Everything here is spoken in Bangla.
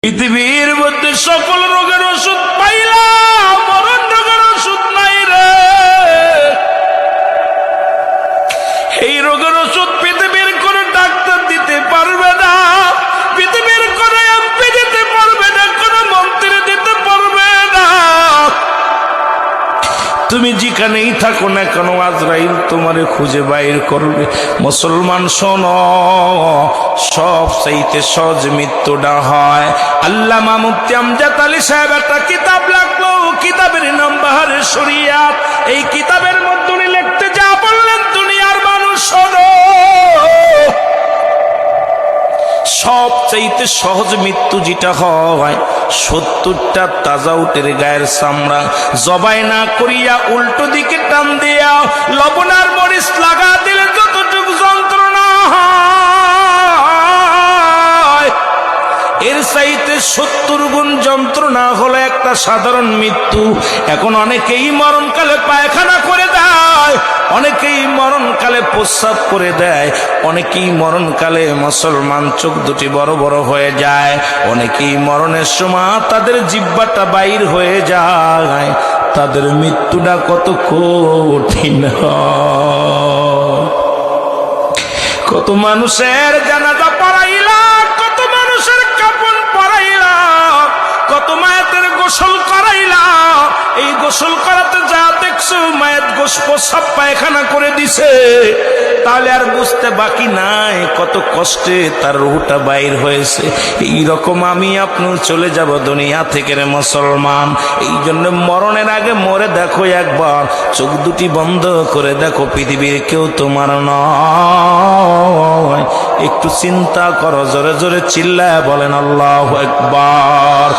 পৃথিবীর মধ্যে সকল রোগের ওষুধ পাইলাম, মরণ রোগের ওষুধ নাই রে। এই রোগের ওষুধ পৃথিবীর কোনো ডাক্তার দিতে পারবে না, পৃথিবীর কোনো এমপি দিতে পারবে না, কোনো মন্ত্রী দিতে পারবে না। তুমি যেখানেই থাকো না কেন আজরাইল তোমারে খুঁজে বাইর করবে। মুসলমান শোনো, সব চাইতে সহজ মৃত্যুটা হয়। আল্লামা মুফতি আমজাদ আলী সাহেব একটা কিতাব লাগলো, কিতাবের নাম বাহারে শরিয়াত। এই কিতাবের মধ্যে উনি লিখতে যা বললেন, দুনিয়ার মানুষ শোনো, সব চাইতে সহজ মৃত্যু যেটা হয়, 70টা তাজা উটের গায়ের চামড়া জবাই না করিয়া উল্টো দিকে টান দিয়া লবণ আর মরিচ লাগা দিলে যতটুকু যন্ত্রণা হয়, এর চাইতে 70 গুণ যন্ত্রণা হলো একটা সাধারণ মৃত্যু। এখন অনেকেই মরণকালে পায়খানা করে দেয়, অনেকেই মরণকালে প্রস্রাব করে দেয়, অনেকেই মরণকালে মুসলমান চোখ দুটি বড় বড় হয়ে যায়, অনেকেই মরণের সময় তাদের জিহ্বাটা বাইর হয়ে যায়। তাদের মৃত্যুটা কত কঠিন হয়। কত মানুষের জানাজা পড়াইলা, কত মানুষের কাফন পরাইলা, কত মায়ের গোসল করাইলা। এই গোসল করাতে যা দেখছো মায়ের গোস প্রস্রাব পায়খানা করে দিছে, তাহলে আর বুঝতে বাকি নাই কত কষ্টে তার রুহটা বাইর হয়েছে। এইরকম আমি আপনি চলে যাব দুনিয়া থেকে রে মুসলমান। এই জন্য মরণের আগে মরে দেখো একবার, চোখ দুটি বন্ধ করে দেখো, পৃথিবীর কেউ তোমার নয়। একটু চিন্তা করো, জোরে জোরে চিল্লায় বলেন আল্লাহু আকবার।